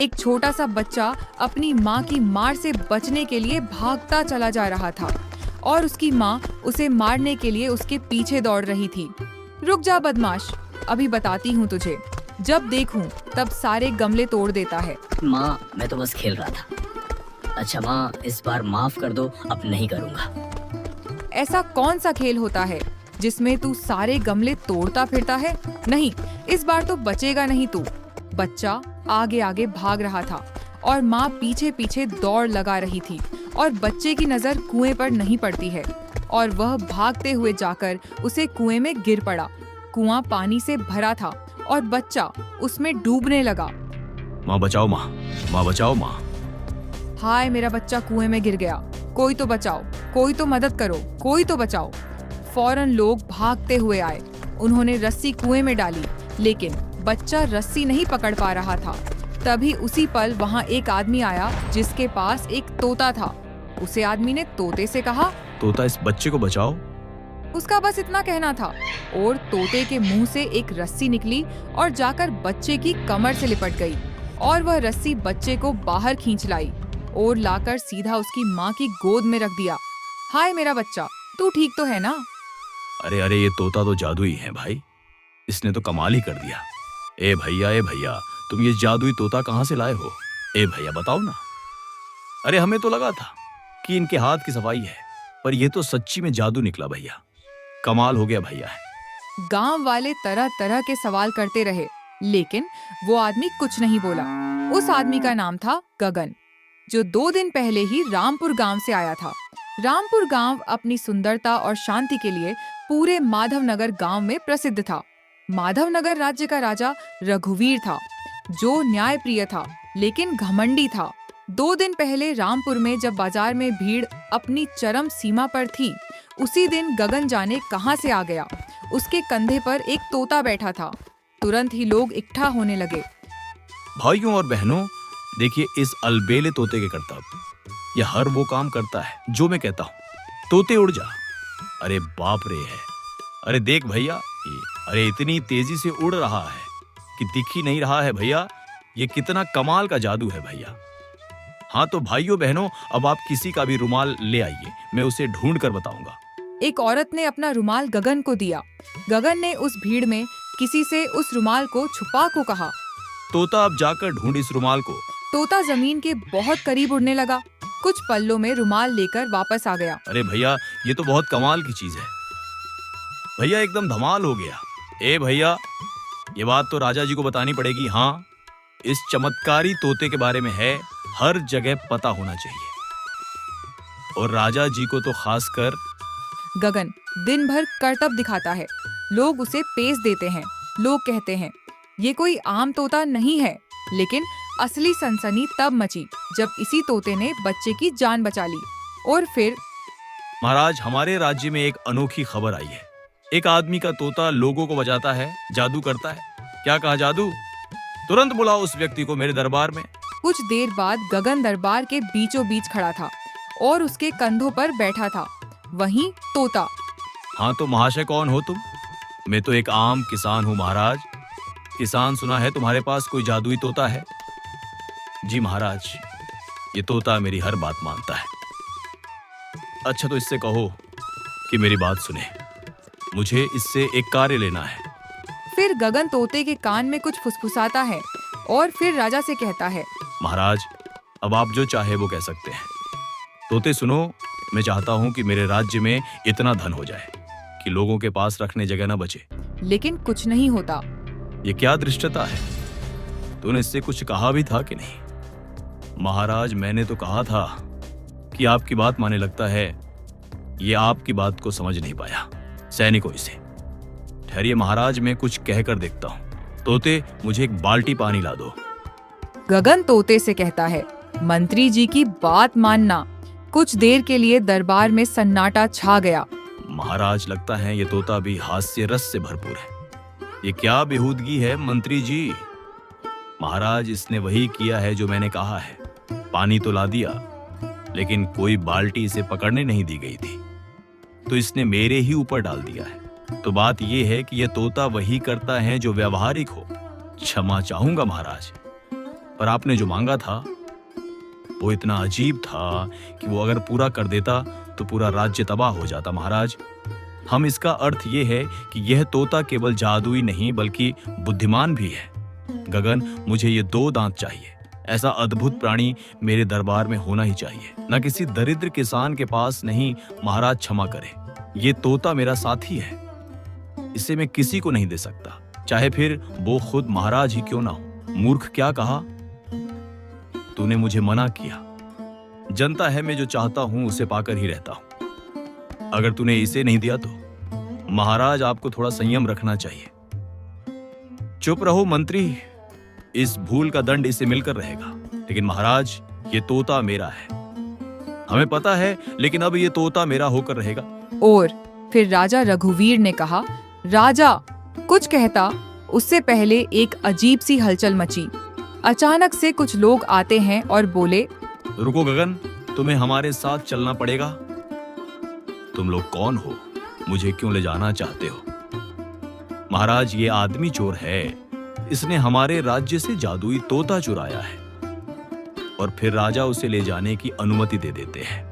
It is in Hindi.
एक छोटा सा बच्चा अपनी माँ की मार से बचने के लिए भागता चला जा रहा था और उसकी माँ उसे मारने के लिए उसके पीछे दौड़ रही थी। रुक जा बदमाश, अभी बताती हूँ तुझे। जब देखूं तब सारे गमले तोड़ देता है। माँ, मैं तो बस खेल रहा था। अच्छा माँ, इस बार माफ कर दो, अब नहीं करूँगा। ऐसा कौन सा खेल होता है जिसमें तू सारे गमले तोड़ता फिरता है? नहीं, इस बार तो बचेगा नहीं तू। बच्चा आगे आगे भाग रहा था और माँ पीछे पीछे दौड़ लगा रही थी और बच्चे की नजर कुएं पर नहीं पड़ती है और वह भागते हुए जाकर उसे कुएं में गिर पड़ा। कुआं पानी से भरा था और बच्चा उसमें डूबने लगा। माँ बचाओ माँ, माँ बचाओ माँ। हाय, मेरा बच्चा कुएं में गिर गया, कोई तो बचाओ, कोई तो मदद करो, कोई तो बचाओ। फौरन लोग भागते हुए आए। उन्होंने रस्सी कुएं में डाली, लेकिन बच्चा रस्सी नहीं पकड़ पा रहा था। तभी उसी पल वहाँ एक आदमी आया जिसके पास एक तोता था। उसे आदमी ने तोते से कहा, तोता, इस बच्चे को बचाओ। उसका बस इतना कहना था और तोते के मुंह से एक रस्सी निकली और जाकर बच्चे की कमर से लिपट गई और वह रस्सी बच्चे को बाहर खींच लाई और लाकर सीधा उसकी माँ की गोद में रख दिया। हाय मेरा बच्चा, तू ठीक तो है ना? अरे अरे, ये तोता तो जादुई है भाई, इसने तो कमाल ही कर दिया। ए भैया, तुम ये जादुई तोता कहाँ से लाए हो? ए भैया बताओ ना। अरे हमें तो लगा था कि इनके हाथ की सफाई है, पर ये तो सच्ची में जादू निकला भैया। कमाल हो गया भैया। गांव वाले तरह तरह के सवाल करते रहे, लेकिन वो आदमी कुछ नहीं बोला। उस आदमी का नाम था गगन, जो 2 दिन पहले ही रामपुर गांव से आया था। रामपुर गांव अपनी सुंदरता और शांति के लिए पूरे माधवनगर गांव में प्रसिद्ध था। माधवनगर राज्य का राजा रघुवीर था, जो न्यायप्रिय था लेकिन घमंडी था। 2 दिन पहले रामपुर में जब बाजार में भीड़ अपनी चरम सीमा पर थी, उसी दिन गगन जाने कहां से आ गया। उसके कंधे पर एक तोता बैठा था। तुरंत ही लोग इकट्ठा होने लगे। भाइयों और बहनों, देखिए इस अलबेले तोते के करतब। यह हर वो काम करता है जो मैं कहता हूँ। तोते उड़ जा। अरे बाप रे है। अरे देख भैया, अरे इतनी तेजी से उड़ रहा है कि दिख ही नहीं रहा है भैया। ये कितना कमाल का जादू है भैया। हाँ तो भाइयों बहनों, अब आप किसी का भी रुमाल ले आइए, मैं उसे ढूंढ कर बताऊंगा। एक औरत ने अपना रुमाल गगन को दिया। गगन ने उस भीड़ में किसी से उस रुमाल को छुपा को कहा, तोता, अब जाकर ढूंढ इस रुमाल को। तोता जमीन के बहुत करीब उड़ने लगा। कुछ पल्लों में रुमाल लेकर वापस आ गया। अरे भैया, ये तो बहुत कमाल की चीज है भैया, एकदम धमाल हो गया। ए भैया, ये बात तो राजा जी को बतानी पड़ेगी। हाँ, इस चमत्कारी तोते के बारे में है, हर जगह पता होना चाहिए, और राजा जी को तो खासकर। गगन दिन भर करतब दिखाता है। लोग उसे पेश देते हैं। लोग कहते हैं ये कोई आम तोता नहीं है, लेकिन असली सनसनी तब मची जब इसी तोते ने बच्चे की जान बचा ली। और फिर महाराज, हमारे राज्य में एक अनोखी खबर आई है। एक आदमी का तोता लोगों को बचाता है, जादू करता है। क्या कहा जादू? तुरंत बुलाओ उस व्यक्ति को मेरे दरबार में। कुछ देर बाद गगन दरबार के बीचों बीच खड़ा था और उसके कंधों पर बैठा था वहीं तोता। हाँ तो महाशय, कौन हो तुम? मैं तो एक आम किसान हूँ महाराज। किसान सुना है तुम्हारे पास कोई जादुई तोता है। जी महाराज, ये तोता मेरी हर बात मानता है। अच्छा तो इससे कहो कि मेरी बात सुने, मुझे इससे एक कार्य लेना है। फिर गगन तोते के कान में कुछ फुसफुसाता है और फिर राजा से कहता है, महाराज, अब आप जो चाहे वो कह सकते हैं। तोते सुनो, मैं चाहता हूँ कि मेरे राज्य में इतना धन हो जाए कि लोगों के पास रखने जगह न बचे। लेकिन कुछ नहीं होता। ये क्या धृष्टता है? तूने इससे कुछ कहा भी था कि नहीं? महाराज, मैंने तो कहा था कि आपकी बात माने, लगता है ये आपकी बात को समझ नहीं पाया। सैनिकों, इसे ठहरिए महाराज, मैं कुछ कहकर देखता हूँ। तोते, मुझे एक बाल्टी पानी ला दो। गगन तोते से कहता है, मंत्री जी की बात मानना। कुछ देर के लिए दरबार में सन्नाटा छा गया। महाराज, लगता है ये तोता भी हास्य रस से भरपूर है। ये क्या बेहूदगी है मंत्री जी? महाराज, इसने वही किया है जो मैंने कहा है। पानी तो ला दिया, लेकिन कोई बाल्टी इसे पकड़ने नहीं दी गई थी, तो इसने मेरे ही ऊपर डाल दिया है। तो बात यह है कि यह तोता वही करता है जो व्यावहारिक हो। क्षमा चाहूंगा महाराज। पर आपने जो मांगा था वो इतना अजीब था कि वो अगर पूरा कर देता तो पूरा राज्य तबाह हो जाता महाराज। हम इसका अर्थ ये है कि यह तोता केवल जादुई नहीं बल्कि बुद्धिमान भी है। गगन, मुझे ये 2 दांत चाहिए। ऐसा अद्भुत प्राणी मेरे दरबार में होना ही चाहिए, न किसी दरिद्र किसान के पास नहीं। महाराज क्षमा करे, ये तोता मेरा साथी है, इसे मैं किसी को नहीं दे सकता, चाहे फिर वो खुद महाराज ही क्यों ना हो। मूर्ख, क्या कहा? तूने मुझे मना किया। जनता है, मैं जो चाहता हूं उसे पाकर ही रहता हूं। अगर तूने इसे नहीं दिया तो महाराज आपको थोड़ा संयम रखना चाहिए। चुप रहो मंत्री, इस भूल का दंड इसे मिलकर रहेगा। लेकिन महाराज, ये तोता मेरा है। हमें पता है, लेकिन अब ये तोता मेरा होकर रहेगा। और फिर राजा रघुवीर ने कहा, राजा कुछ कहता उससे पहले एक अजीब सी हलचल मची। अचानक से कुछ लोग आते हैं और बोले, रुको गगन, तुम्हें हमारे साथ चलना पड़ेगा। तुम लोग कौन हो? मुझे क्यों ले जाना चाहते हो? महाराज, ये आदमी चोर है। इसने हमारे राज्य से जादुई तोता चुराया है और फिर राजा उसे ले जाने की अनुमति दे देते हैं।